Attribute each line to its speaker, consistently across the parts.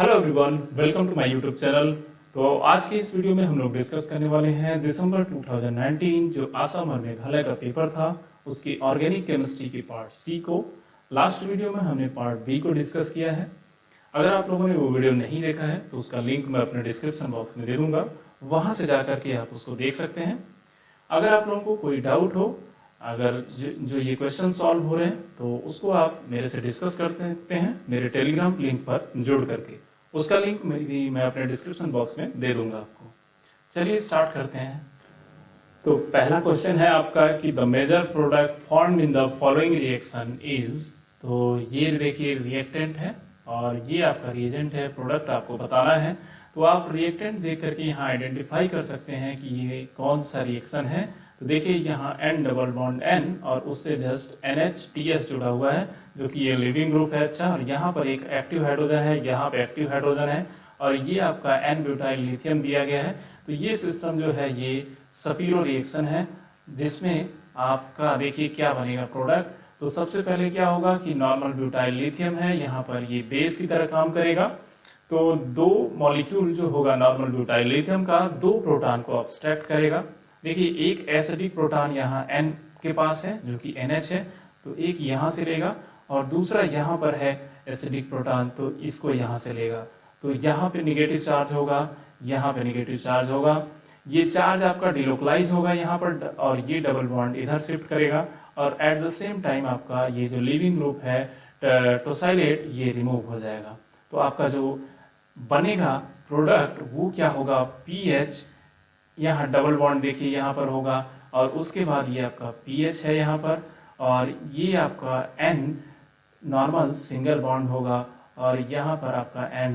Speaker 1: Hello everyone, welcome to my YouTube channel. तो आज की इस वीडियो में हम लोग डिस्कस करने वाले हैं दिसंबर 2019 जो आसाम और मेघालय का पेपर था उसकी ऑर्गेनिक केमिस्ट्री की पार्ट सी को। लास्ट वीडियो में हमने पार्ट बी को डिस्कस किया है। अगर आप लोगों ने वो वीडियो नहीं देखा है तो उसका लिंक मैं अपने डिस्क्रिप्शन बॉक्स में दे दूंगा, वहाँ से जा करके आप उसको देख सकते हैं। अगर आप लोगों को कोई डाउट हो, अगर जो ये क्वेश्चन सॉल्व हो रहे हैं तो उसको आप मेरे से डिस्कस कर सकते हैं मेरे टेलीग्राम लिंक पर जुड़ करके। उसका लिंक मैं अपने डिस्क्रिप्शन बॉक्स में दे दूंगा आपको। चलिए स्टार्ट करते हैं। तो पहला क्वेश्चन है आपका कि the major product formed in the following reaction is. तो ये देखिए रिएक्टेंट है और ये आपका रिएजेंट है, प्रोडक्ट आपको बताना है। तो आप रिएक्टेंट देख करके यहाँ आइडेंटिफाई कर सकते हैं कि ये कौन सा रिएक्शन है। तो देखिए यहाँ N डबल बॉन्ड N और उससे जस्ट NH2 जुड़ा हुआ है जो कि ये लिविंग ग्रुप है। अच्छा, और यहाँ पर एक एक्टिव हाइड्रोजन है, यहाँ पे एक्टिव हाइड्रोजन है और ये आपका N ब्यूटाइल लिथियम दिया गया है। तो ये सिस्टम जो है ये सपीरो रिएक्शन है जिसमें आपका देखिए क्या बनेगा प्रोडक्ट। तो सबसे पहले क्या होगा कि नॉर्मल ब्यूटाइल लिथियम है, यहाँ पर ये बेस की तरह काम करेगा। तो दो मॉलिक्यूल जो होगा नॉर्मल ब्यूटाइल लिथियम का, दो प्रोटॉन को अब्स्ट्रैक्ट करेगा। देखिए एक एसिडिक प्रोटॉन यहाँ N के पास है जो कि NH है, तो एक यहाँ से लेगा और दूसरा यहाँ पर है एसिडिक प्रोटॉन, तो इसको यहाँ से लेगा। तो यहाँ पे निगेटिव चार्ज होगा, यहाँ पे निगेटिव चार्ज होगा, ये चार्ज आपका डिलोकलाइज होगा यहाँ पर और ये डबल बॉन्ड इधर शिफ्ट करेगा और एट द सेम टाइम आपका ये जो लिविंग ग्रुप है टोसाइलेट ये रिमूव हो जाएगा। तो आपका जो बनेगा प्रोडक्ट वो क्या होगा, PH, यहाँ डबल बॉन्ड देखिए यहाँ पर होगा और उसके बाद ये आपका PH है यहाँ पर और ये आपका N नॉर्मल सिंगल बॉन्ड होगा और यहाँ पर आपका N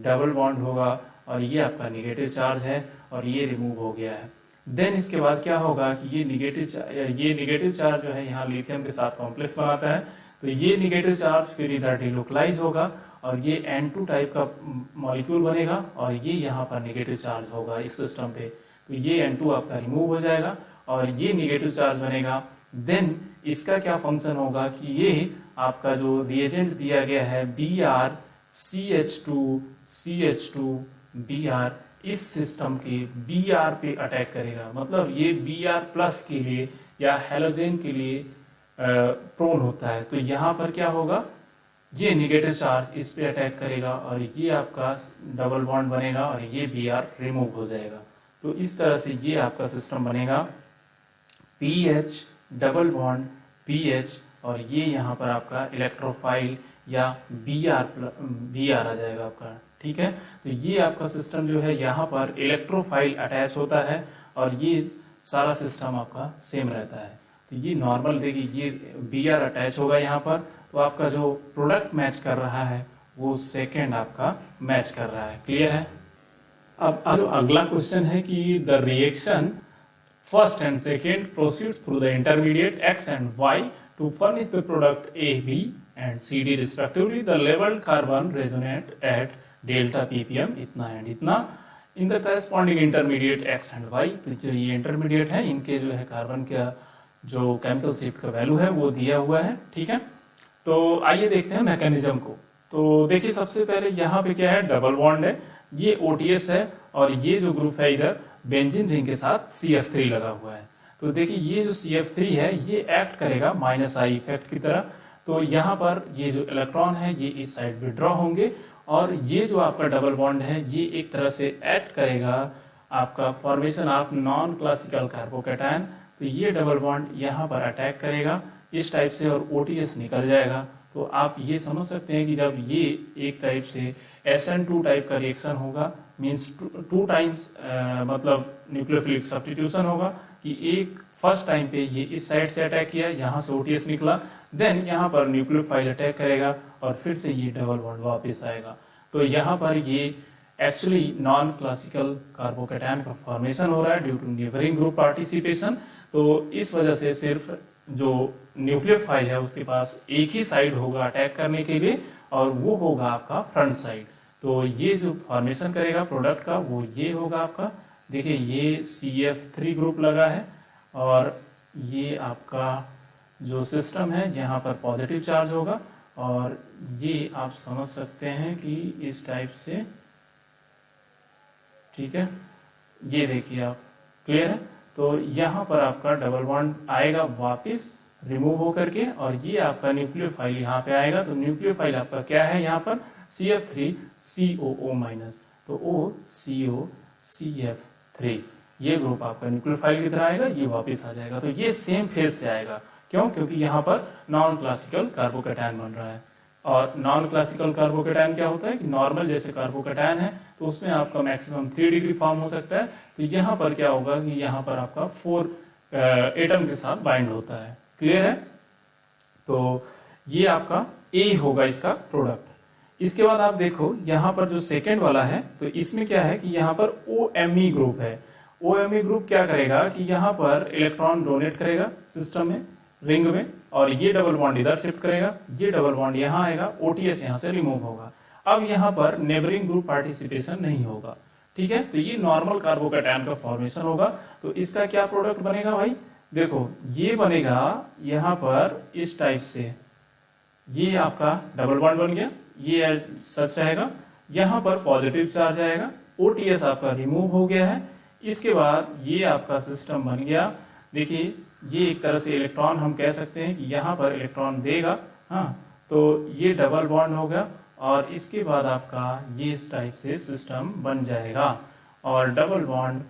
Speaker 1: डबल बॉन्ड होगा और ये आपका निगेटिव चार्ज है और ये रिमूव हो गया है। देन इसके बाद क्या होगा कि ये निगेटिव चार्ज जो है यहाँ लिथियम के साथ कॉम्प्लेक्स बनाता है, तो ये निगेटिव चार्ज फिर इधर डिलोकलाइज होगा और ये N2 टाइप का मॉलिक्यूल बनेगा और ये यहाँ पर निगेटिव चार्ज होगा इस सिस्टम पे। तो ये N2 आपका रिमूव हो जाएगा और ये निगेटिव चार्ज बनेगा। देन इसका क्या फंक्शन होगा कि ये आपका जो रिएजेंट दिया गया है Br CH2 Br, इस सिस्टम के Br पे अटैक करेगा। मतलब ये Br प्लस के लिए या हेलोजन के लिए प्रोन होता है। तो यहाँ पर क्या होगा, ये निगेटिव चार्ज इस पे अटैक करेगा और ये आपका डबल बॉन्ड बनेगा और ये Br रिमूव हो जाएगा। तो इस तरह से ये आपका सिस्टम बनेगा PH डबल बॉन्ड PH और ये यहाँ पर आपका इलेक्ट्रोफाइल या Br आ जाएगा आपका। ठीक है, तो ये आपका सिस्टम जो है यहाँ पर इलेक्ट्रोफाइल अटैच होता है और ये सारा सिस्टम आपका सेम रहता है। तो ये नॉर्मल देखिए ये Br अटैच होगा यहाँ पर, तो आपका जो प्रोडक्ट मैच कर रहा है वो सेकेंड आपका मैच कर रहा है। क्लियर है। अब जो अगला क्वेश्चन है कि the reaction first and second proceeds through the intermediate X and Y to furnish the product A, B and CD respectively. The labelled carbon resonate at delta ppm इतना एंड इतना in the corresponding intermediate X and Y। तो जो ये intermediate है इनके जो है carbon का जो केमिकल शिफ्ट का वैल्यू है वो दिया हुआ है। ठीक है, तो आइए देखते हैं मैकेनिज्म को। तो देखिए सबसे पहले यहाँ पे क्या है, डबल बॉन्ड है, ये OTS है और ये जो ग्रुप है इधर बेंजीन रिंग के साथ CF3 लगा हुआ है। तो देखिए ये जो CF3 है ये एक्ट करेगा -I इफेक्ट की तरह। तो यहाँ पर ये जो इलेक्ट्रॉन है ये इस साइड विड्रॉ होंगे और ये जो आपका डबल बॉन्ड है ये एक तरह से एक्ट करेगा आपका formation of non classical carbocation. तो ये डबल बॉन्ड यहाँ पर अटैक करेगा इस टाइप से और OTS निकल जाएगा। तो आप ये समझ सकते हैं कि जब ये एक टाइप से SN2 टाइप का रिएक्शन होगा, मीन्स 2 टाइम्स मतलब न्यूक्लियोफिलिक सब्स्टिट्यूशन होगा कि एक फर्स्ट टाइम पे ये इस साइड से अटैक किया, यहाँ से OTS निकला, देन यहाँ पर न्यूक्लियोफाइल अटैक करेगा और फिर से ये डबल बॉन्ड वापस आएगा। तो यहाँ पर ये एक्चुअली नॉन क्लासिकल कार्बोकैटायन का फॉर्मेशन हो रहा है due to neighbouring group participation. तो इस वजह से सिर्फ जो न्यूक्लियोफाइल है उसके पास एक ही साइड होगा अटैक करने के लिए और वो होगा आपका फ्रंट साइड। तो ये जो फॉर्मेशन करेगा प्रोडक्ट का वो ये होगा आपका। देखिए ये CF3 ग्रुप लगा है और ये आपका जो सिस्टम है यहाँ पर पॉजिटिव चार्ज होगा और ये आप समझ सकते हैं कि इस टाइप से, ठीक है, ये देखिए आप, क्लियर है। तो यहाँ पर आपका डबल बॉन्ड आएगा वापस रिमूव होकर के, और ये आपका न्यूक्लियोफाइल यहाँ पे आएगा। तो न्यूक्लियोफाइल आपका क्या है यहाँ पर, CF3COO-, तो OCO-CF3 ये ग्रुप आपका न्यूक्लियोफाइल की तरह आएगा, ये वापस आ जाएगा। तो ये सेम फेज से आएगा, क्यों, क्योंकि यहाँ पर नॉन क्लासिकल कार्बोकैटायन बन रहा है। और नॉन क्लासिकल कार्बोकैटायन क्या होता है कि नॉर्मल जैसे कार्बोकैटायन है तो उसमें आपका मैक्सिमम 3 डिग्री फॉर्म हो सकता है। तो यहाँ पर क्या होगा कि यहाँ पर आपका 4 एटम के साथ बाइंड होता है, क्लियर है। तो ये आपका ए होगा इसका प्रोडक्ट। इसके बाद आप देखो यहाँ पर जो सेकेंड वाला है, तो इसमें क्या है कि यहाँ पर OMe ग्रुप है। OMe ग्रुप क्या करेगा कि यहाँ पर इलेक्ट्रॉन डोनेट करेगा सिस्टम में, रिंग में, और ये डबल बॉन्ड इधर शिफ्ट करेगा, ये डबल बॉन्ड यहाँ आएगा, OTS यहाँ से रिमूव होगा। अब यहाँ पर नेबरिंग ग्रुप पार्टिसिपेशन नहीं होगा, ठीक है। तो ये नॉर्मल कार्बोकैटायन का फॉर्मेशन होगा। तो इसका क्या प्रोडक्ट बनेगा भाई, देखो ये बनेगा यहाँ पर इस टाइप से, ये आपका डबल बॉन्ड बन गया, ये सच रहेगा, यहाँ पर पॉजिटिव चार्ज आएगा, OTS आपका रिमूव हो गया है। इसके बाद ये आपका सिस्टम बन गया। देखिए ये एक तरह से इलेक्ट्रॉन हम कह सकते हैं कि यहाँ पर इलेक्ट्रॉन देगा, हाँ, तो ये डबल बॉन्ड होगा, और इसके बाद आपका ये इस टाइप से सिस्टम बन जाएगा। और डबल बॉन्ड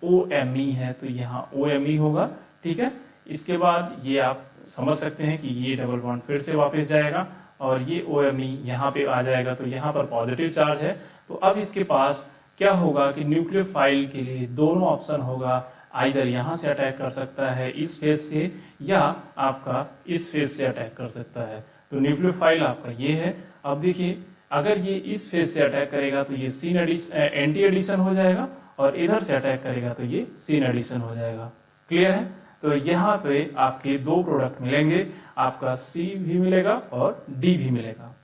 Speaker 1: OMe है तो यहाँ OMe होगा, ठीक है। इसके बाद ये आप समझ सकते हैं कि ये डबल बॉन्ड फिर से वापस जाएगा, और ये OMe यहाँ पे आ जाएगा, तो यहाँ पर पॉजिटिव चार्ज है। तो अब इसके पास क्या होगा कि न्यूक्लियोफाइल के लिए दोनों ऑप्शन होगा, आइदर यहाँ से अटैक कर सकता है इस फेज से, या आपका इस फेज से अटैक कर सकता है। तो न्यूक्लियोफाइल आपका ये है। अब देखिए अगर ये इस फेज से अटैक करेगा तो ये एंटी एडिशन हो जाएगा, और इधर से अटैक करेगा तो ये सीन एडिशन हो जाएगा, क्लियर है। तो यहाँ पे आपके दो प्रोडक्ट मिलेंगे, आपका C भी मिलेगा और D भी मिलेगा,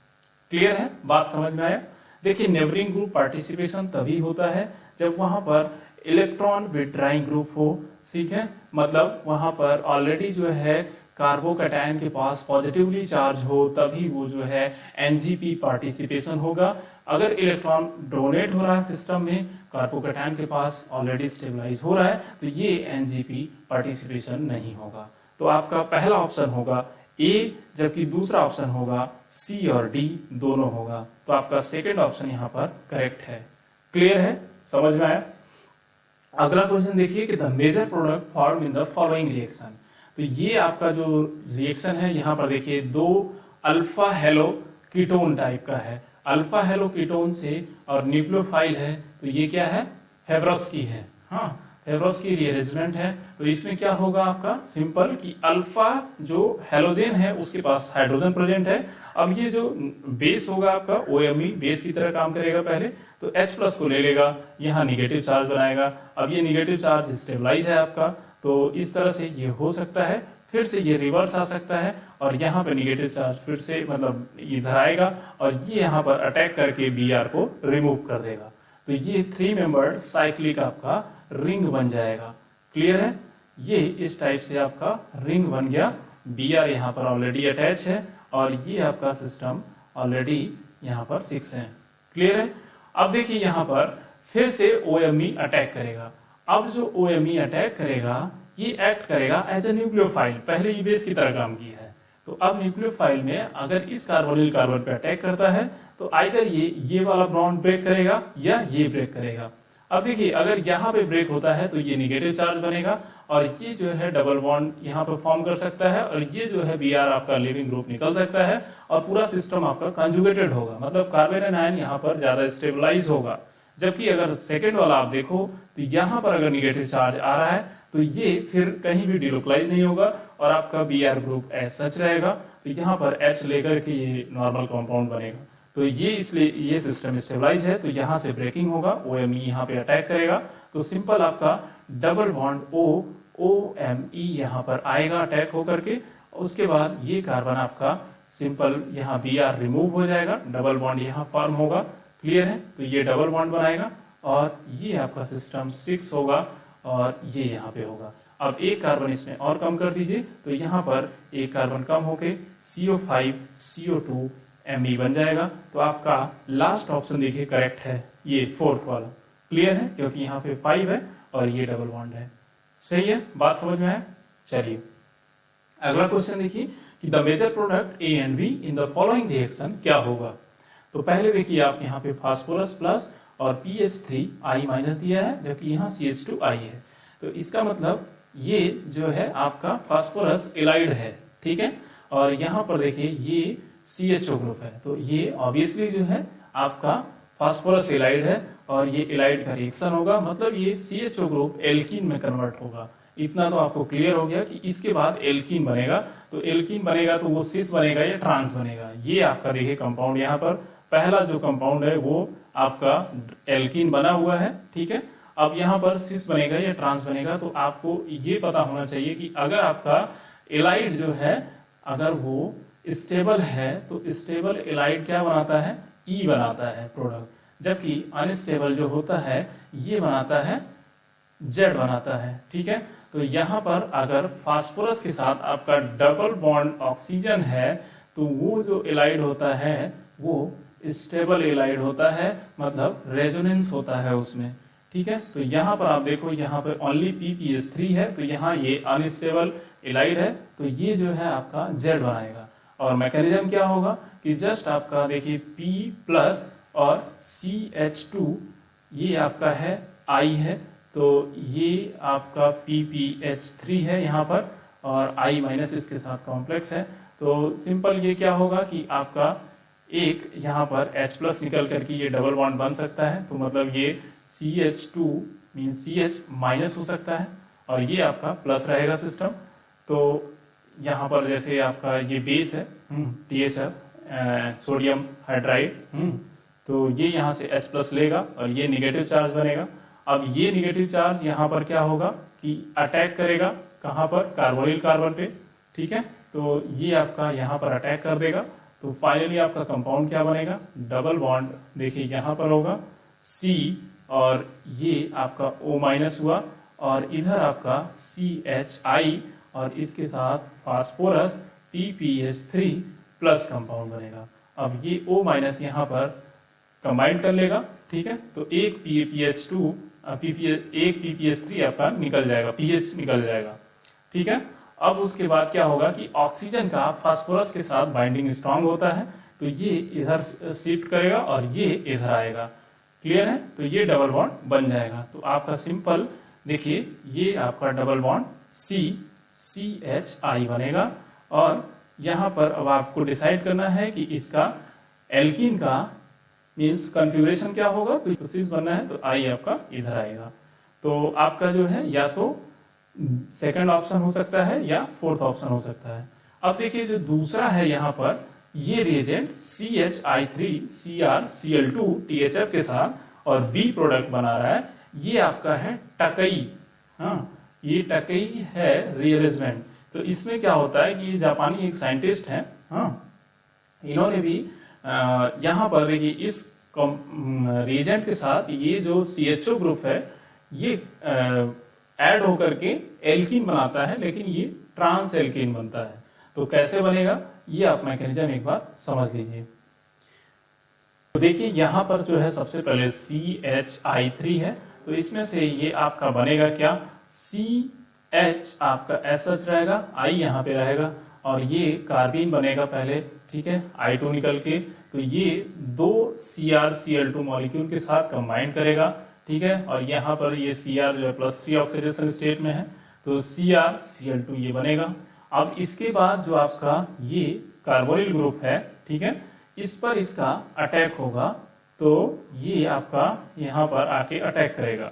Speaker 1: क्लियर है, बात समझ में आया। देखिए नेबरिंग ग्रुप पार्टिसिपेशन तभी होता है जब वहां पर इलेक्ट्रॉन विथड्राइंग ग्रुप हो, ठीक है, मतलब वहां पर ऑलरेडी जो है कार्बोकैटायन के पास पॉजिटिवली चार्ज हो, तभी वो जो है NGP पार्टिसिपेशन होगा। अगर इलेक्ट्रॉन डोनेट हो रहा है सिस्टम में, कार्बोकैटायन के पास ऑलरेडी स्टेबलाइज हो रहा है, तो ये NGP पार्टिसिपेशन नहीं होगा। तो आपका पहला ऑप्शन होगा A, जबकि दूसरा ऑप्शन होगा C और D दोनों होगा। तो आपका सेकेंड ऑप्शन यहाँ पर करेक्ट है, क्लियर है, समझ में आया। अगला क्वेश्चन देखिए कि the major product form in the following reaction. तो ये आपका जो रिएक्शन है यहाँ पर देखिए दो अल्फा हेलो कीटोन टाइप का है, अल्फा हेलो कीटोन से, और न्यूक्लियोफाइल है, तो ये क्या है, हेवरोस्की है, हाँ हेवरोस्की रिअरेंजमेंट है। तो इसमें क्या होगा आपका सिंपल कि अल्फा जो हेलोजन है उसके पास हाइड्रोजन प्रेजेंट है। अब ये जो बेस होगा आपका OMe बेस की तरह काम करेगा पहले, तो H+ को ले लेगा, यहाँ निगेटिव चार्ज बनाएगा। अब ये निगेटिव चार्ज स्टेबलाइज है आपका, तो इस तरह से ये हो सकता है, फिर से ये रिवर्स आ सकता है, और यहाँ पे निगेटिव चार्ज फिर से मतलब इधर आएगा, और ये यहाँ पर अटैक करके Br को रिमूव कर देगा। तो ये 3 मेंबर्ड साइक्लिक आपका रिंग बन जाएगा, क्लियर है। ये इस टाइप से आपका रिंग बन गया, Br यहाँ पर ऑलरेडी अटैच है, और ये आपका सिस्टम ऑलरेडी यहाँ पर 6 है, क्लियर है। अब देखिए यहाँ पर फिर से OMe अटैक करेगा। अब जो OMe अटैक करेगा ये एक्ट करेगा एज ए न्यूक्लियोफाइल, पहले ये बेस की तरह काम किया है। तो अब न्यूक्लियोफाइल में अगर इस कार्बोनिल कार्बन पे अटैक करता है तो आइदर ये वाला बॉन्ड ब्रेक करेगा या ये ब्रेक करेगा। अब देखिए अगर यहाँ पे ब्रेक होता है तो ये निगेटिव चार्ज बनेगा, और ये जो है डबल बॉन्ड यहाँ पे फॉर्म कर सकता है, और ये जो है Br आपका लिविंग ग्रुप निकल सकता है, और पूरा सिस्टम आपका कंजुगेटेड होगा, मतलब कार्बन आयन यहाँ पर ज्यादा स्टेबलाइज होगा। जबकि अगर सेकेंड वाला आप देखो तो यहाँ पर अगर निगेटिव चार्ज आ रहा है तो ये फिर कहीं भी डिलोकलाइज नहीं होगा, और आपका Br ग्रुप एज सच रहेगा। तो यहाँ पर H लेकर के ये नॉर्मल कंपाउंड बनेगा। तो ये इसलिए ये सिस्टम स्टेबलाइज है, तो यहाँ से ब्रेकिंग होगा, OMe यहाँ पे अटैक करेगा, तो सिंपल आपका डबल बॉन्ड OMe यहाँ पर आएगा अटैक होकर के। उसके बाद ये कार्बन आपका सिंपल यहाँ Br रिमूव हो जाएगा, डबल बॉन्ड यहाँ फॉर्म होगा, क्लियर है। तो ये डबल बॉन्ड बनाएगा, और ये आपका सिस्टम 6 होगा, और ये यहाँ पे होगा। अब एक कार्बन इसमें और कम कर दीजिए, तो यहाँ पर एक कार्बन कम होके CO5 CO2 Me बन जाएगा। तो आपका लास्ट ऑप्शन देखिए करेक्ट है, ये फोर्थ वाला। क्लियर है, क्योंकि यहाँ पे 5 है और ये डबल बॉन्ड है। सही है, बात समझ में आया। चलिए अगला क्वेश्चन देखिए कि the major product A and B in the following reaction क्या होगा। तो पहले देखिए आप यहाँ पे फास्फोरस प्लस और PH3 I माइनस दिया है, जबकि यहाँ CH2I है। तो इसका मतलब ये जो है आपका फास्फोरस एलाइड है, ठीक है। और यहाँ पर देखिए ये CHO ग्रुप है, तो ये ऑब्वियसली जो है आपका फास्फोरस एलाइड है और ये एलाइड का रिएक्शन होगा, मतलब ये CHO ग्रुप एल्कीन में कन्वर्ट होगा। इतना तो आपको क्लियर हो गया कि इसके बाद एल्कीन बनेगा, तो एल्कीन बनेगा तो वो सिस बनेगा या ट्रांस बनेगा। ये आपका देखिए कंपाउंड यहाँ पर पहला जो कंपाउंड है वो आपका एल्कीन बना हुआ है, ठीक है। अब यहाँ पर सिस बनेगा या ट्रांस बनेगा, तो आपको ये पता होना चाहिए कि अगर आपका एलाइड जो है अगर वो स्टेबल है तो स्टेबल एलाइड क्या बनाता है, ई बनाता है प्रोडक्ट, जबकि अनस्टेबल जो होता है ये बनाता है जेड बनाता है, ठीक है। तो यहाँ पर अगर फास्फोरस के साथ आपका डबल बॉन्ड ऑक्सीजन है तो वो जो एलाइड होता है वो स्टेबल एलाइड होता है, मतलब रेजोनेंस होता है उसमें, ठीक है। तो यहाँ पर आप देखो यहाँ पर ओनली PPS3 है, तो यहाँ ये अनस्टेबल एलाइड है, तो ये जो है आपका जेड बनाएगा। और मैकेनिज्म क्या होगा कि जस्ट आपका देखिए P प्लस और CH2 ये आपका है I है, तो ये आपका PPH3 है यहाँ पर और I माइनस इसके साथ कॉम्प्लेक्स है। तो सिंपल ये क्या होगा कि आपका एक यहाँ पर H प्लस निकल करके ये डबल बॉन्ड बन सकता है, तो मतलब ये CH2 मीन CH माइनस हो सकता है और ये आपका प्लस रहेगा सिस्टम। तो यहाँ पर जैसे आपका ये बेस है THF सोडियम हाइड्राइड, तो ये यहाँ से H प्लस लेगा और ये निगेटिव चार्ज बनेगा। अब ये निगेटिव चार्ज यहाँ पर क्या होगा कि अटैक करेगा कहाँ पर, कार्बोनिल कार्बन पे, ठीक है। तो ये आपका यहाँ पर अटैक कर देगा, तो फाइनली आपका कंपाउंड क्या बनेगा, डबल बॉन्ड देखिए यहाँ पर होगा C और ये आपका O माइनस हुआ और इधर आपका CHI और इसके साथ फास्फोरस PPH3 प्लस कंपाउंड बनेगा। अब ये O माइनस यहाँ पर कंबाइन कर लेगा, ठीक है। तो एक PPH2 एक PPH3 आपका निकल जाएगा, PH निकल जाएगा, ठीक है। अब उसके बाद क्या होगा कि ऑक्सीजन का फास्फोरस के साथ बाइंडिंग स्ट्रांग होता है, तो ये इधर शिफ्ट करेगा और ये इधर आएगा। क्लियर है, तो ये डबल बॉन्ड बन जाएगा। तो आपका सिंपल देखिए ये आपका डबल बॉन्ड CHI बनेगा और यहाँ पर अब आपको डिसाइड करना है कि इसका एल्कीन का मीन्स कॉन्फ़िगरेशन क्या होगा, तो सिस बनना है तो I आपका इधर आएगा। तो आपका जो है या तो सेकंड ऑप्शन हो सकता है या फोर्थ ऑप्शन हो सकता है। अब देखिए जो दूसरा है यहाँ पर ये रिएजेंट CHI3 CrCl2 THF के साथ और B प्रोडक्ट बना रहा है, ये आपका है टकई। हाँ, ये टकई है रीअरेंजमेंट। तो इसमें क्या होता है कि ये जापानी एक साइंटिस्ट हैं, हाँ, इन्होंने भी यहाँ पर देखिए इस रिएजेंट के साथ ये जो CHO ग्रुप है ये ऐड होकर के एल्कीन बनाता है, लेकिन ये ट्रांस एल्कीन बनता है। तो कैसे बनेगा ये आप मैकेनिज्म एक बार समझ लीजिए। तो देखिए यहाँ पर जो है सबसे पहले CHI3 है, तो इसमें से ये आपका बनेगा क्या, CH आपका SH रहेगा, I यहाँ पे रहेगा और ये कार्बीन बनेगा पहले, ठीक है, I2 निकल के, तो ये दो CrCl2 मॉलिक्यूल के साथ कंबाइन करेगा, ठीक है। और यहाँ पर ये Cr जो है +3 ऑक्सीडेशन स्टेट में है, तो CrCl2 ये बनेगा। अब इसके बाद जो आपका ये कार्बोनिल ग्रुप है, ठीक है, इस पर इसका अटैक होगा, तो ये आपका यहाँ पर आके अटैक करेगा,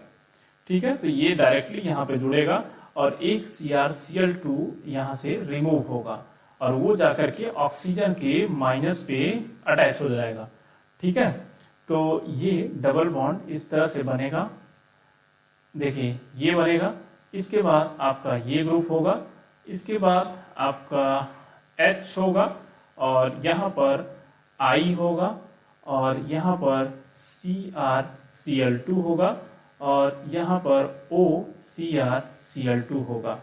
Speaker 1: ठीक है। तो ये डायरेक्टली यहाँ पे जुड़ेगा और एक CrCl2 यहाँ से रिमूव होगा और वो जाकर के ऑक्सीजन के माइनस पे अटैच हो जाएगा, ठीक है। तो ये डबल बॉन्ड इस तरह से बनेगा, देखिए ये बनेगा। इसके बाद आपका ये ग्रुप होगा, इसके बाद आपका H होगा और यहाँ पर I होगा और यहाँ पर CrCl2 होगा और यहाँ पर OCrCl2 होगा,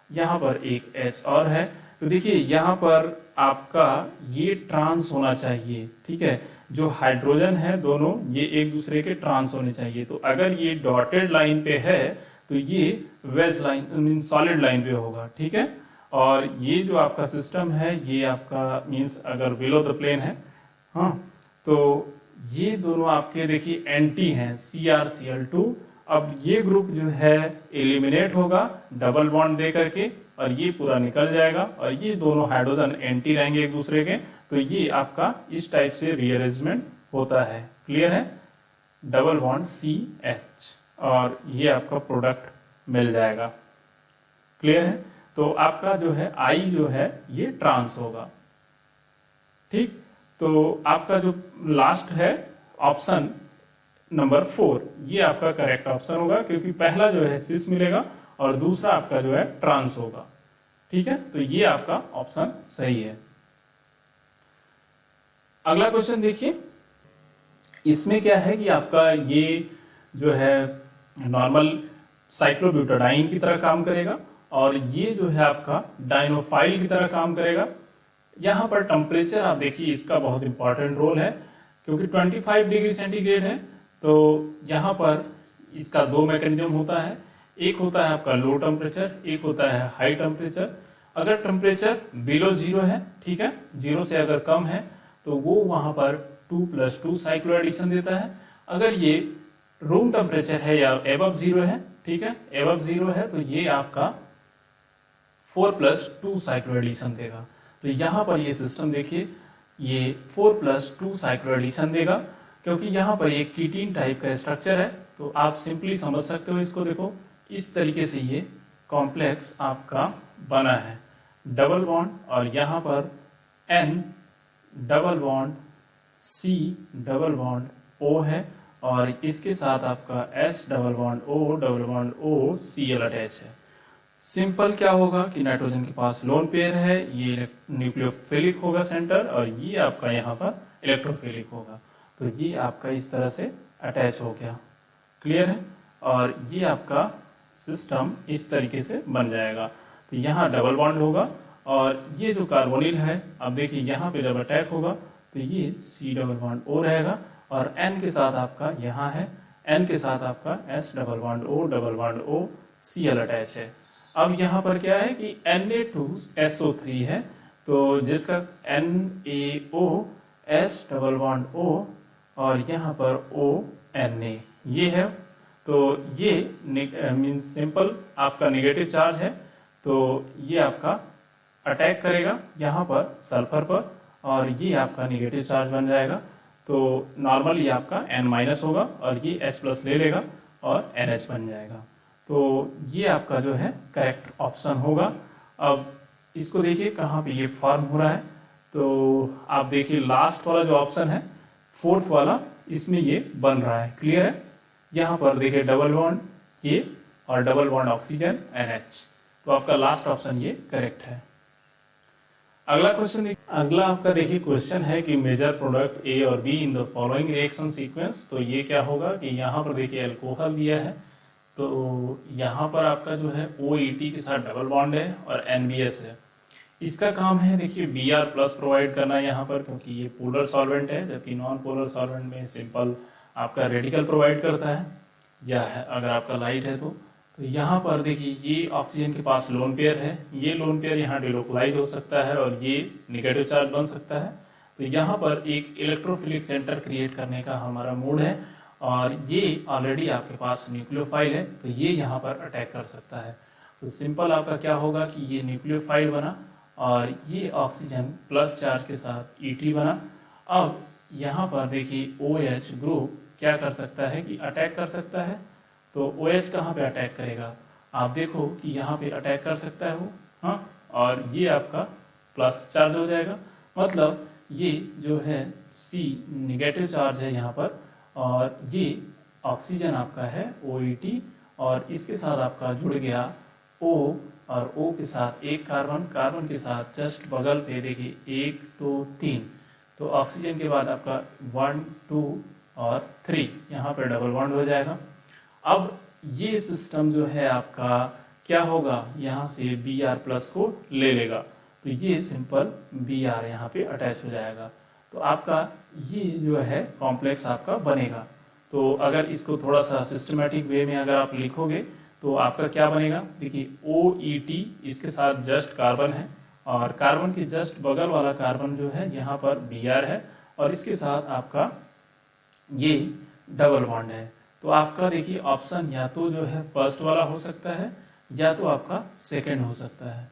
Speaker 1: यहाँ पर एक H और है। तो देखिए यहाँ पर आपका ये ट्रांस होना चाहिए, ठीक है, जो हाइड्रोजन है दोनों ये एक दूसरे के ट्रांस होने चाहिए। तो अगर ये डॉटेड लाइन पे है तो ये wedge line mean solid line पे होगा, ठीक है। और ये जो आपका सिस्टम है ये आपका मीन्स अगर बिलो द प्लेन है, हाँ, तो ये दोनों आपके देखिए एंटी हैं CrCl2। अब ये ग्रुप जो है एलिमिनेट होगा डबल बॉन्ड दे करके और ये पूरा निकल जाएगा और ये दोनों हाइड्रोजन एंटी रहेंगे एक दूसरे के। तो ये आपका इस टाइप से रीअरेंजमेंट होता है, क्लियर है, डबल बॉन्ड CH और ये आपका प्रोडक्ट मिल जाएगा, क्लियर है। तो आपका जो है I जो है ये ट्रांस होगा, ठीक। तो आपका जो लास्ट है ऑप्शन नंबर 4 ये आपका करेक्ट ऑप्शन होगा, क्योंकि पहला जो है सिस मिलेगा और दूसरा आपका जो है ट्रांस होगा, ठीक है। तो ये आपका ऑप्शन सही है। अगला क्वेश्चन देखिए, इसमें क्या है कि आपका ये जो है नॉर्मल साइक्लोब्यूटाडाइन की तरह काम करेगा और ये जो है आपका डाइनोफाइल की तरह काम करेगा। यहाँ पर टेम्परेचर आप देखिए इसका बहुत इंपॉर्टेंट रोल है, क्योंकि 25 डिग्री सेंटीग्रेड है। तो यहाँ पर इसका दो मैकेनिज्म होता है, एक होता है आपका लो टेम्परेचर, एक होता है हाई टेम्परेचर। अगर टेम्परेचर बिलो जीरो है, ठीक है, जीरो से अगर कम है तो वो वहाँ पर 2+2 साइक्लो एडिशन देता है। अगर ये रूम टेम्परेचर है या एबव जीरो है, ठीक है, एबव जीरो है तो ये आपका 4+2 साइक्लो एडिशन देगा। तो यहाँ पर ये सिस्टम देखिए ये 4+2 साइक्लो एडिशन देगा, क्योंकि यहाँ पर एक कीटीन टाइप का स्ट्रक्चर है। तो आप सिंपली समझ सकते हो इसको, देखो इस तरीके से ये कॉम्प्लेक्स आपका बना है, डबल बॉन्ड और यहाँ पर N double bond C double bond O है और इसके साथ आपका S double bond O Cl attach है। सिंपल क्या होगा कि नाइट्रोजन के पास लोन पेयर है, ये न्यूक्लियोफिलिक होगा सेंटर और ये आपका यहाँ पर इलेक्ट्रोफिलिक होगा। तो ये आपका इस तरह से अटैच हो गया, क्लियर है। और ये आपका सिस्टम इस तरीके से बन जाएगा। तो यहाँ डबल बॉन्ड होगा और ये जो कार्बोनिल है, अब देखिए यहाँ पे जब अटैक होगा तो ये C डबल बॉन्ड O रहेगा और N के साथ आपका यहाँ है, N के साथ आपका S double bond O Cl attach है। अब यहाँ पर क्या है कि Na2SO3 है, तो जिसका NaO S double bond O और यहाँ पर ONa ये है। तो ये मीन्स सिंपल आपका नेगेटिव चार्ज है, तो ये आपका अटैक करेगा यहाँ पर सल्फर पर और ये आपका नेगेटिव चार्ज बन जाएगा। तो नॉर्मल ये आपका N- होगा और ये H+ ले लेगा और NH बन जाएगा। तो ये आपका जो है करेक्ट ऑप्शन होगा। अब इसको देखिए कहाँ पे ये फॉर्म हो रहा है, तो आप देखिए लास्ट वाला जो ऑप्शन है फोर्थ वाला, इसमें ये बन रहा है, क्लियर है। यहाँ पर देखिए डबल बॉन्ड ये और डबल बॉन्ड ऑक्सीजन NH, तो आपका लास्ट ऑप्शन ये करेक्ट है। अगला क्वेश्चन देखिए, अगला आपका देखिए क्वेश्चन है कि मेजर प्रोडक्ट A और B in the following reaction sequence. तो ये क्या होगा कि यहाँ पर देखिए अल्कोहल दिया है, तो यहाँ पर आपका जो है OET के साथ डबल बॉन्ड है और NBS है। इसका काम है देखिए Br+ प्रोवाइड करना यहाँ पर, क्योंकि ये पोलर सॉल्वेंट है, जबकि नॉन पोलर सॉल्वेंट में सिंपल आपका रेडिकल प्रोवाइड करता है या है अगर आपका लाइट है तो यहाँ पर देखिए ये ऑक्सीजन के पास लोन पेयर है, ये लोन पेयर यहाँ डिलोकलाइज हो सकता है और ये नेगेटिव चार्ज बन सकता है। तो यहाँ पर एक इलेक्ट्रोफिलिक सेंटर क्रिएट करने का हमारा मूड है और ये ऑलरेडी आपके पास न्यूक्लियोफाइल है, तो ये यहाँ पर अटैक कर सकता है। तो सिंपल आपका क्या होगा कि ये न्यूक्लियोफाइल बना और ये ऑक्सीजन प्लस चार्ज के साथ ET बना। अब यहाँ पर देखिए OH ग्रुप क्या कर सकता है कि अटैक कर सकता है। तो OH कहाँ पे अटैक करेगा, आप देखो कि यहाँ पे अटैक कर सकता है वो, हाँ, और ये आपका प्लस चार्ज हो जाएगा, मतलब ये जो है C निगेटिव चार्ज है यहाँ पर और ये ऑक्सीजन आपका है OET और इसके साथ आपका जुड़ गया O और O के साथ एक कार्बन, कार्बन के साथ जस्ट बगल पे देखिए 1 2 3, तो ऑक्सीजन के बाद आपका 1 2 और 3 यहाँ पर डबल बॉन्ड हो जाएगा अब ये सिस्टम जो है आपका क्या होगा, यहाँ से Br+ को ले लेगा, तो ये सिंपल Br यहाँ पे अटैच हो जाएगा। तो आपका ये जो है कॉम्प्लेक्स आपका बनेगा। तो अगर इसको थोड़ा सा सिस्टमेटिक वे में अगर आप लिखोगे तो आपका क्या बनेगा, देखिए OET इसके साथ जस्ट कार्बन है और कार्बन के जस्ट बगल वाला कार्बन जो है यहाँ पर Br है और इसके साथ आपका ये डबल बॉन्ड है। तो आपका देखिए ऑप्शन या तो जो है फर्स्ट वाला हो सकता है या तो आपका सेकंड हो सकता है।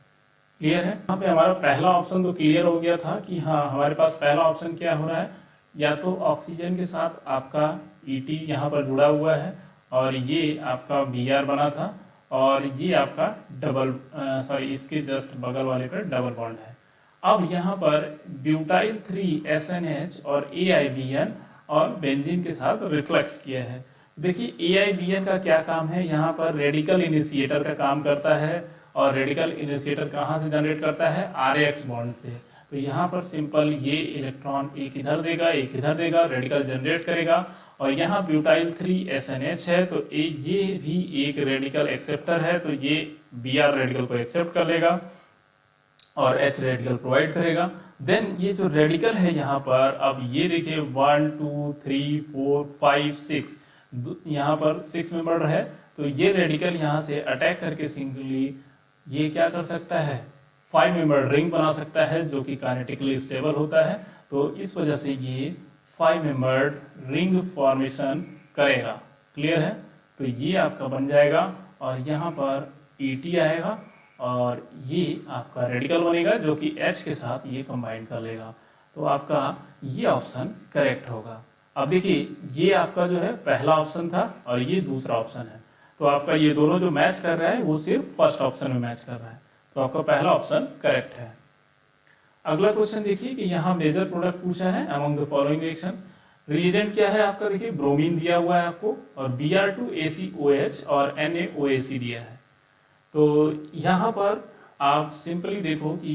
Speaker 1: क्लियर है? यहाँ पे हमारा पहला ऑप्शन तो क्लियर हो गया था कि हाँ हमारे पास पहला ऑप्शन क्या हो रहा है, या तो ऑक्सीजन के साथ आपका ET यहाँ पर जुड़ा हुआ है और ये आपका Br बना था और ये आपका इसके जस्ट बगल वाले पर डबल बॉन्ड है। अब यहाँ पर ब्यूटाइल 3 SNH और AIBN और बेंजीन के साथ रिफ्लेक्स किया है। देखिए AIBN का क्या काम है, यहाँ पर रेडिकल इनिशिएटर का काम करता है और रेडिकल इनिशिएटर कहाँ से जनरेट करता है, RAX बॉन्ड से। तो यहाँ पर सिंपल ये इलेक्ट्रॉन एक इधर देगा एक इधर देगा, रेडिकल जनरेट करेगा और यहाँ ब्यूटाइल 3 SNH है तो ये भी एक रेडिकल एक्सेप्टर है, तो ये Br रेडिकल को एक्सेप्ट कर लेगा और H रेडिकल प्रोवाइड करेगा। देन ये जो रेडिकल है यहाँ पर, अब ये देखिए 1 2 3 4 5 6 यहाँ पर 6 मेंबर है, तो ये रेडिकल यहाँ से अटैक करके सिंगली ये क्या कर सकता है, 5 मेंबर रिंग बना सकता है जो कि काइनेटिकली स्टेबल होता है। तो इस वजह से ये 5 मेंबर रिंग फॉर्मेशन करेगा। क्लियर है? तो ये आपका बन जाएगा और यहाँ पर ET आएगा और ये आपका रेडिकल बनेगा जो कि H के साथ ये कंबाइन कर लेगा। तो आपका ये ऑप्शन करेक्ट होगा। अब देखिए ये आपका जो है पहला ऑप्शन था और ये दूसरा ऑप्शन है, तो आपका ये दोनों जो मैच कर रहा है वो सिर्फ फर्स्ट ऑप्शन में मैच कर रहा है, तो आपका पहला ऑप्शन करेक्ट है। अगला क्वेश्चन देखिए कि यहाँ मेजर प्रोडक्ट पूछा है among the following reaction. Reagent क्या है आपका, देखिए ब्रोमीन दिया हुआ है आपको और Br2ACOH और NaOAC दिया है। तो यहाँ पर आप सिंपली देखो कि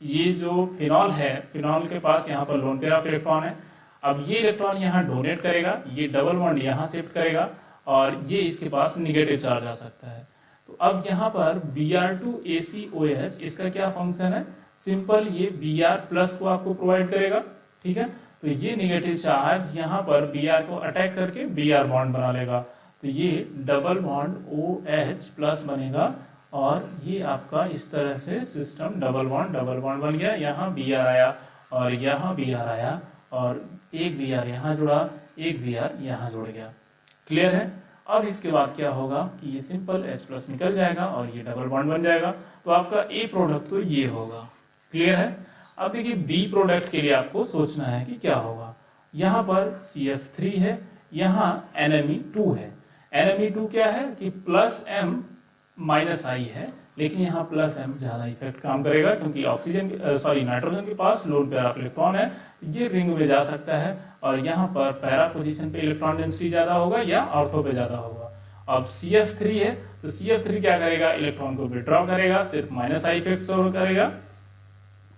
Speaker 1: ये जो फिनॉल है, फिनॉल के पास यहाँ पर लोन पेयर ऑफ इलेक्ट्रॉन है। अब ये इलेक्ट्रॉन यहाँ डोनेट करेगा, ये डबल बॉन्ड यहाँ शिफ्ट करेगा और ये इसके पास निगेटिव चार्ज आ सकता है। तो अब यहाँ पर Br2ACOH इसका क्या फंक्शन है, सिंपल ये Br+ को आपको प्रोवाइड करेगा। ठीक है, तो ये निगेटिव चार्ज यहाँ पर Br को अटैक करके Br बॉन्ड बना लेगा, तो ये डबल बॉन्ड OH+ बनेगा और ये आपका इस तरह से सिस्टम डबल बॉन्ड बन गया। यहाँ Br आया और यहाँ Br आया और एक Br यहाँ जुड़ा, एक Br यहाँ जुड़ गया। क्लियर है? अब इसके बाद क्या होगा कि ये सिंपल H+ निकल जाएगा और ये डबल बॉन्ड बन जाएगा। तो आपका A प्रोडक्ट तो ये होगा। क्लियर है? अब देखिए B प्रोडक्ट के लिए आपको सोचना है कि क्या होगा। यहाँ पर CF3 है, यहाँ NMe2 है। NMe2 क्या है कि +M-I है, लेकिन यहाँ +M ज़्यादा इफेक्ट काम करेगा क्योंकि नाइट्रोजन के पास लोन पेयर ऑफ इलेक्ट्रॉन है, ये रिंग में जा सकता है और यहाँ पर पैरा पोजीशन पे इलेक्ट्रॉन डेंसिटी ज़्यादा होगा या ऑर्थो पे ज़्यादा होगा। अब CF3 है तो CF3 क्या करेगा, इलेक्ट्रॉन को विड्रॉ करेगा, सिर्फ -I इफेक्ट शो करेगा।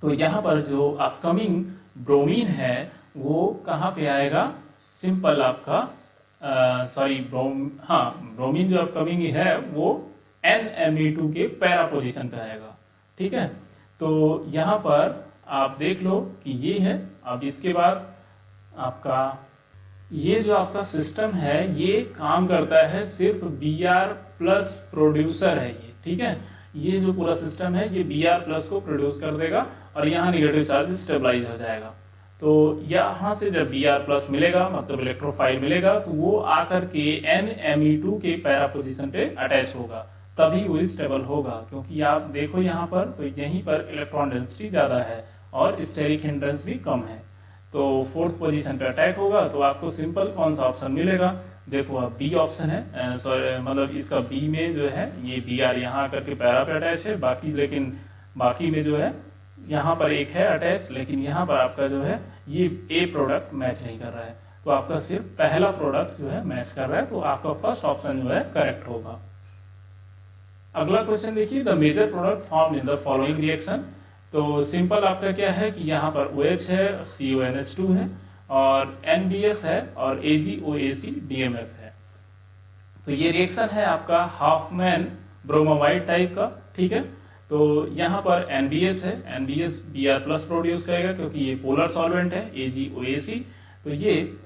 Speaker 1: तो यहाँ पर जो अपकमिंग ब्रोमीन है वो कहाँ पे आएगा, सिंपल आपका ब्रोमीन जो अपकमिंग है वो NMe2 के पैरा पोजीशन पे आएगा। ठीक है, तो यहाँ पर आप देख लो कि ये है। अब इसके बाद आपका ये जो आपका सिस्टम है ये काम करता है सिर्फ Br+ प्रोड्यूसर है ये। ठीक है, ये जो पूरा सिस्टम है ये Br+ को प्रोड्यूस कर देगा और यहाँ निगेटिव चार्ज स्टेबलाइज हो जाएगा। तो यहाँ से जब Br+ मिलेगा मतलब इलेक्ट्रोफाइल मिलेगा तो वो आकर के NMe2 के पैरा पोजीशन पे अटैच होगा, तभी वो स्टेबल होगा। क्योंकि आप देखो यहाँ पर तो यहीं पर इलेक्ट्रॉन डेंसिटी ज़्यादा है और स्टेरिक हिंड्रेंस भी कम है, तो 4th पोजीशन पे अटैक होगा। तो आपको सिंपल कौन सा ऑप्शन मिलेगा, देखो अब B ऑप्शन है, मतलब इसका B में जो है ये Br यहाँ आकर के पैरा पे अटैच है, बाकी में जो है यहाँ पर एक है अटैच, लेकिन यहाँ पर आपका जो है ये A प्रोडक्ट मैच नहीं कर रहा है, तो आपका सिर्फ पहला प्रोडक्ट जो है मैच कर रहा है, तो आपका फर्स्ट ऑप्शन जो है करेक्ट होगा। अगला क्वेश्चन देखिए, the major product formed in the following reaction. तो सिंपल आपका क्या है कि यहाँ पर OH है, CONH2 है और NBS है और AgOAc DMF है। तो ये रिएक्शन है आपका हाफमैन ब्रोमामाइड टाइप का, ठीक है। तो यहाँ पर NBS है, NBS Br प्लस प्रोड्यूस करेगा क्योंकि ये पोलर सॉल्वेंट है AgOAc। तो ये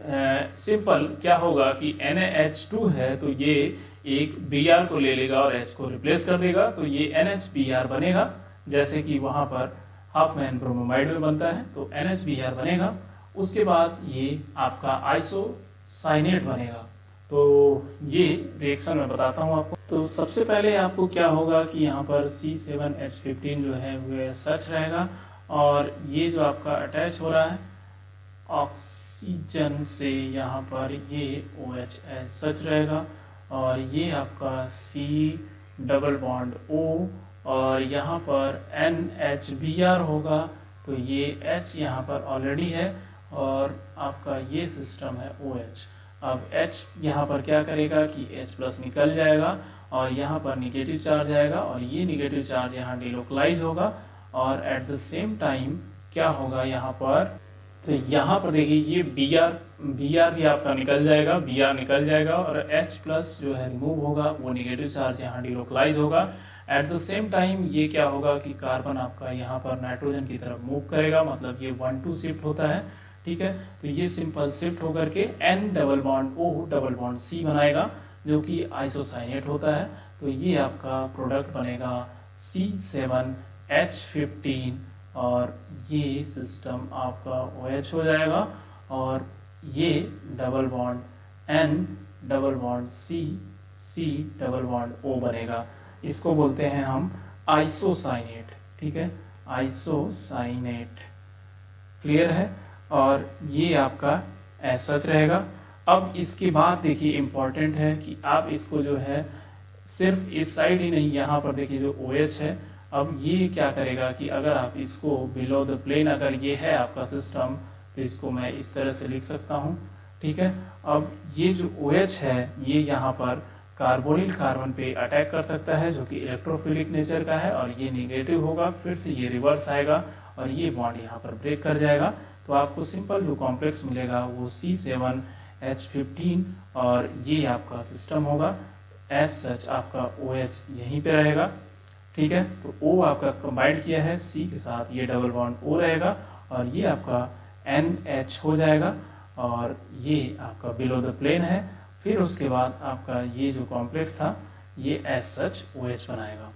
Speaker 1: सिंपल क्या होगा कि NaH2 है तो ये एक Br को ले लेगा और H को रिप्लेस कर देगा, तो ये NHBr बनेगा, जैसे कि वहाँ पर हाफमैन ब्रोमामाइड में बनता है, तो NHBr बनेगा। उसके बाद ये आपका आइसोसाइनेट बनेगा। तो ये रिएक्शन मैं बताता हूँ आपको। तो सबसे पहले आपको क्या होगा कि यहाँ पर C7H15 जो है वो सच रहेगा, और ये जो आपका अटैच हो रहा है ऑक्सीजन से, यहाँ पर ये OH सच रहेगा, और ये आपका C डबल बॉन्ड O, और यहाँ पर NHBr होगा, तो ये H यहाँ पर ऑलरेडी है, और आपका ये सिस्टम है OH। अब H यहाँ पर क्या करेगा कि H प्लस निकल जाएगा और यहाँ पर निगेटिव चार्ज आएगा, और ये निगेटिव चार्ज यहाँ डिलोकलाइज होगा, और एट द सेम टाइम क्या होगा यहाँ पर, तो यहाँ पर देखिए ये Br भी आपका निकल जाएगा, Br निकल जाएगा, और H प्लस जो है रिमूव होगा, वो निगेटिव चार्ज यहाँ डिलोकलाइज होगा। एट द सेम टाइम ये क्या होगा कि कार्बन आपका यहाँ पर नाइट्रोजन की तरफ मूव करेगा, मतलब ये 1-2 शिफ्ट होता है, ठीक है। तो ये सिंपल शिफ्ट होकर के N double bond O double bond C बनाएगा, जो कि आइसोसाइनेट होता है। तो ये आपका प्रोडक्ट बनेगा C7H15, और ये सिस्टम आपका OH हो जाएगा, और ये double bond N double bond C double bond O बनेगा। इसको बोलते हैं हम आइसोसाइनेट, ठीक है, आइसोसाइनेट। क्लियर है? और ये आपका ऐसा सच रहेगा। अब इसके बाद देखिए इम्पॉर्टेंट है कि आप इसको जो है सिर्फ इस साइड ही नहीं, यहाँ पर देखिए जो OH है, अब ये क्या करेगा कि अगर आप इसको बिलो द प्लेन, अगर ये है आपका सिस्टम, तो इसको मैं इस तरह से लिख सकता हूँ, ठीक है। अब ये जो OH है ये यहाँ पर कार्बोनिल कार्बन पे अटैक कर सकता है, जो कि इलेक्ट्रोफिलिक नेचर का है, और ये निगेटिव होगा, फिर से ये रिवर्स आएगा और ये बॉन्ड यहाँ पर ब्रेक कर जाएगा। तो आपको सिंपल जो कॉम्प्लेक्स मिलेगा वो C7H15, और ये आपका सिस्टम होगा। एज सच आपका OH यहीं पे रहेगा, ठीक है। तो O आपका कंबाइंड किया है C के साथ, ये डबल बॉन्ड O रहेगा, और ये आपका NH हो जाएगा, और ये आपका बिलो द प्लेन है। फिर उसके बाद आपका ये जो कॉम्प्लेक्स था ये एज सच OH बनाएगा।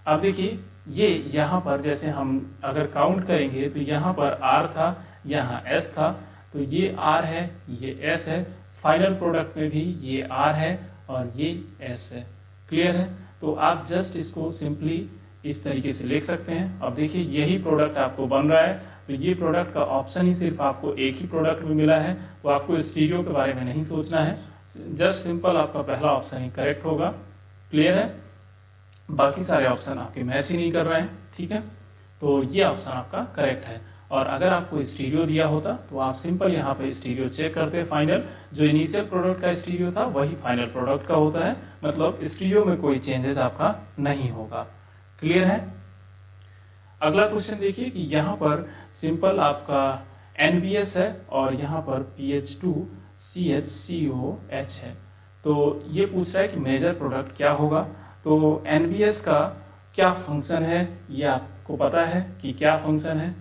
Speaker 1: अब देखिए ये यहाँ पर जैसे हम अगर काउंट करेंगे तो यहाँ पर R था, यहाँ S था, तो ये R है, ये S है, फाइनल प्रोडक्ट में भी ये R है और ये S है। क्लियर है? तो आप जस्ट इसको सिंपली इस तरीके से लिख सकते हैं। अब देखिए यही प्रोडक्ट आपको बन रहा है, तो ये प्रोडक्ट का ऑप्शन ही सिर्फ आपको एक ही प्रोडक्ट में मिला है, तो आपको स्टीरियो के बारे में नहीं सोचना है, जस्ट सिंपल आपका पहला ऑप्शन ही करेक्ट होगा। क्लियर है? बाकी सारे ऑप्शन आपके मैच ही नहीं कर रहे हैं, ठीक है। तो ये ऑप्शन आपका करेक्ट है। और अगर आपको स्टीरियो दिया होता तो आप सिंपल यहाँ पे स्टीरियो चेक करते, फाइनल जो इनिशियल प्रोडक्ट का स्टीरियो था वही फाइनल प्रोडक्ट का होता है, मतलब स्टीरियो में कोई चेंजेस आपका नहीं होगा। क्लियर है? अगला क्वेश्चन देखिए कि यहाँ पर सिंपल आपका NBS है और यहाँ पर PH2CHCOH है। तो ये पूछ रहा है कि मेजर प्रोडक्ट क्या होगा। तो NBS का क्या फंक्शन है ये आपको पता है कि क्या फंक्शन है।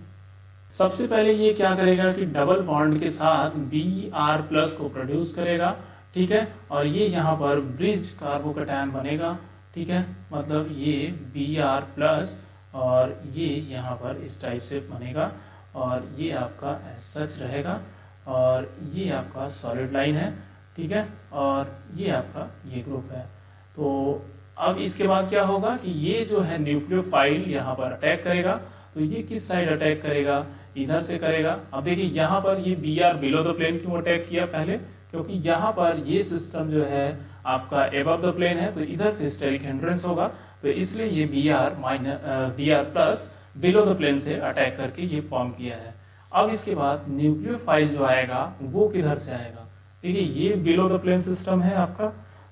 Speaker 1: सबसे पहले ये क्या करेगा कि डबल बॉन्ड के साथ Br+ को प्रोड्यूस करेगा, ठीक है, और ये यहाँ पर ब्रिज कार्बोकैटायन बनेगा, ठीक है, मतलब ये Br+ और ये यहाँ पर इस टाइप से बनेगा, और ये आपका सच रहेगा, और ये आपका सॉलिड लाइन है, ठीक है, और ये आपका ये ग्रुप है। तो अब इसके बाद क्या होगा कि ये जो है न्यूक्लियोफाइल यहाँ पर अटैक करेगा, तो ये किस साइड अटैक करेगा, इधर से करेगा। अब देखिए यहाँ पर ये Br बिलो द प्लेन क्यों अटैक किया पहले, क्योंकि यहाँ पर ये सिस्टम जो है आपका एबव द प्लेन है, तो इधर से स्टेरिक हिंड्रेंस होगा, तो इसलिए ये Br+ बिलो द प्लेन से अटैक करके ये फॉर्म किया है। अब इसके बाद न्यूक्लियोफाइल जो आएगा वो किधर से आएगा, देखिए ये बिलो द प्लेन सिस्टम है आपका,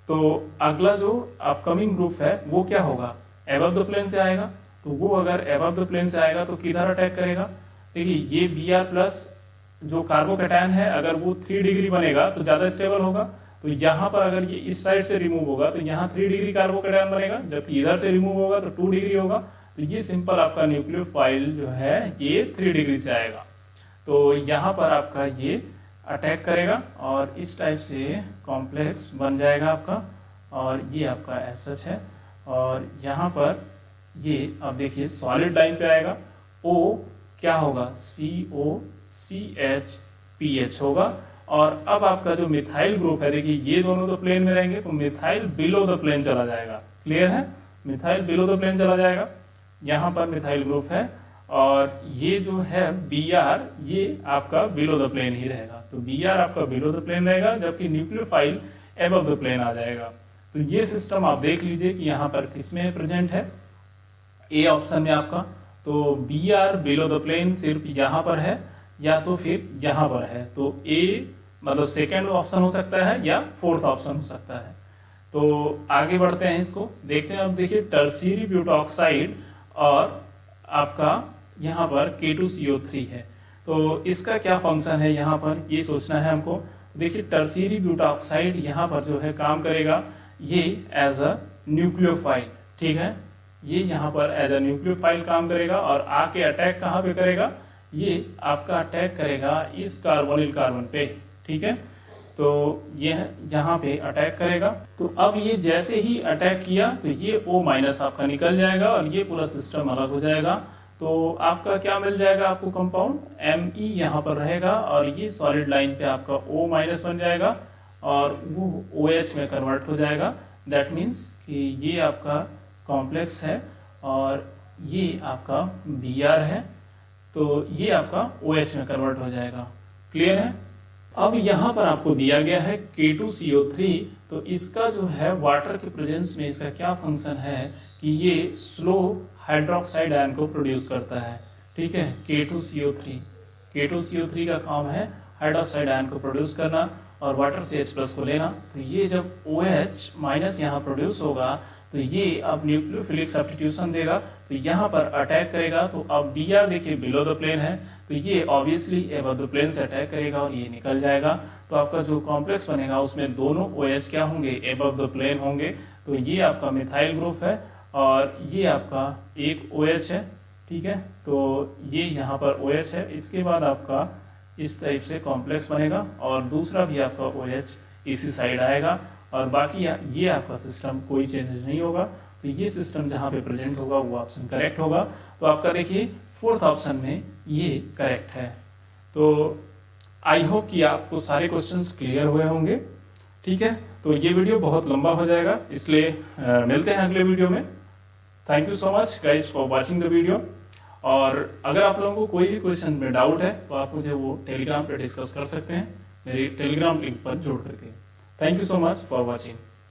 Speaker 1: तो अगला जो अपकमिंग ग्रुप है वो क्या होगा, एबव द प्लेन से आएगा। तो वो अगर एबव द प्लेन से आएगा तो किधर अटैक करेगा, देखिए ये Br+ जो कार्बोकैटायन है अगर वो 3 डिग्री बनेगा तो ज़्यादा स्टेबल होगा, तो यहाँ पर अगर ये इस साइड से रिमूव होगा तो यहाँ 3 डिग्री कार्बोकेटायन बनेगा, जबकि इधर से रिमूव होगा तो 2 डिग्री होगा। तो ये सिंपल आपका न्यूक्लियोफाइल जो है ये 3 डिग्री से आएगा। तो यहाँ पर आपका ये अटैक करेगा और इस टाइप से कॉम्प्लेक्स बन जाएगा आपका, और ये आपका एज सच है। और यहाँ पर ये अब देखिए सॉलिड लाइन पे आएगा, O क्या होगा, COCH होगा। और अब आपका जो मिथाइल ग्रुप है, देखिए ये दोनों तो प्लेन में रहेंगे, तो मिथाइल बिलो द प्लेन चला जाएगा। क्लियर है, मिथाइल बिलो द प्लेन चला जाएगा। यहाँ पर मिथाइल ग्रुप है और ये जो है Br ये आपका बिलो द प्लेन ही रहेगा। तो Br आपका बिलो द प्लेन रहेगा, जबकि न्यूक्लियोफाइल एबव द प्लेन आ जाएगा। तो ये सिस्टम आप देख लीजिए कि यहाँ पर किसमें प्रेजेंट है, ए ऑप्शन में आपका। तो Br बिलो द प्लेन सिर्फ यहाँ पर है या तो फिर यहाँ पर है। तो ए मतलब सेकेंड ऑप्शन हो सकता है या फोर्थ ऑप्शन हो सकता है। तो आगे बढ़ते हैं, इसको देखते हैं। अब देखिए टर्शियरी ब्यूटॉक्साइड और आपका यहाँ पर K2CO3 है, तो इसका क्या फंक्शन है यहाँ पर ये सोचना है हमको। देखिए टर्शियरी ब्यूटॉक्साइड यहाँ पर जो है काम करेगा ये एज अ न्यूक्लियोफाइल, ठीक है। ये यहाँ पर एज अ न्यूक्लियोफाइल काम करेगा और आके अटैक कहाँ पे करेगा, ये आपका अटैक करेगा इस कार्बोनिल कार्बन पे, ठीक है। तो यह यहाँ पे अटैक करेगा। तो अब ये जैसे ही अटैक किया तो ये O- आपका निकल जाएगा और ये पूरा सिस्टम अलग हो जाएगा। तो आपका क्या मिल जाएगा आपको कंपाउंड, Me यहाँ पर रहेगा और ये सॉलिड लाइन पे आपका O- बन जाएगा और वो OH में कन्वर्ट हो जाएगा। दैट मीन्स कि ये आपका कॉम्प्लेक्स है और ये आपका Br है, तो ये आपका OH में कन्वर्ट हो जाएगा। क्लियर है। अब यहाँ पर आपको दिया गया है K2CO3, तो इसका जो है वाटर के प्रेजेंस में इसका क्या फंक्शन है कि ये स्लो हाइड्रोक्साइड आयन को प्रोड्यूस करता है, ठीक है। K2CO3 का काम है हाइड्रोक्साइड आयन को प्रोड्यूस करना और वाटर से H+ को लेना। तो ये जब OH- यहाँ प्रोड्यूस होगा तो ये अब न्यूक्लियोफिलिक सब्स्टिट्यूशन देगा, तो यहाँ पर अटैक करेगा। तो अब Br देखिए बिलो द प्लेन है, तो ये ऑब्वियसली एबव द प्लेन से अटैक करेगा और ये निकल जाएगा। तो आपका जो कॉम्प्लेक्स बनेगा उसमें दोनों OH क्या होंगे, एबव द प्लेन होंगे। तो ये आपका मिथाइल ग्रुप है और ये आपका एक OH है, ठीक है। तो ये यहाँ पर OH है, इसके बाद आपका इस टाइप से कॉम्प्लेक्स बनेगा और दूसरा भी आपका OH इसी साइड आएगा और बाकी ये आपका सिस्टम कोई चेंजेस नहीं होगा। तो ये सिस्टम जहाँ पे प्रेजेंट होगा वो ऑप्शन करेक्ट होगा। तो आपका देखिए फोर्थ ऑप्शन में ये करेक्ट है। तो आई होप कि आपको सारे क्वेश्चंस क्लियर हुए होंगे, ठीक है। तो ये वीडियो बहुत लंबा हो जाएगा, इसलिए मिलते हैं अगले वीडियो में। Thank you so much guys for watching the video. और अगर आप लोगों को कोई भी क्वेश्चन में डाउट है तो आप मुझे वो टेलीग्राम पे डिस्कस कर सकते हैं, मेरी टेलीग्राम लिंक पर जोड़ करके। Thank you so much for watching.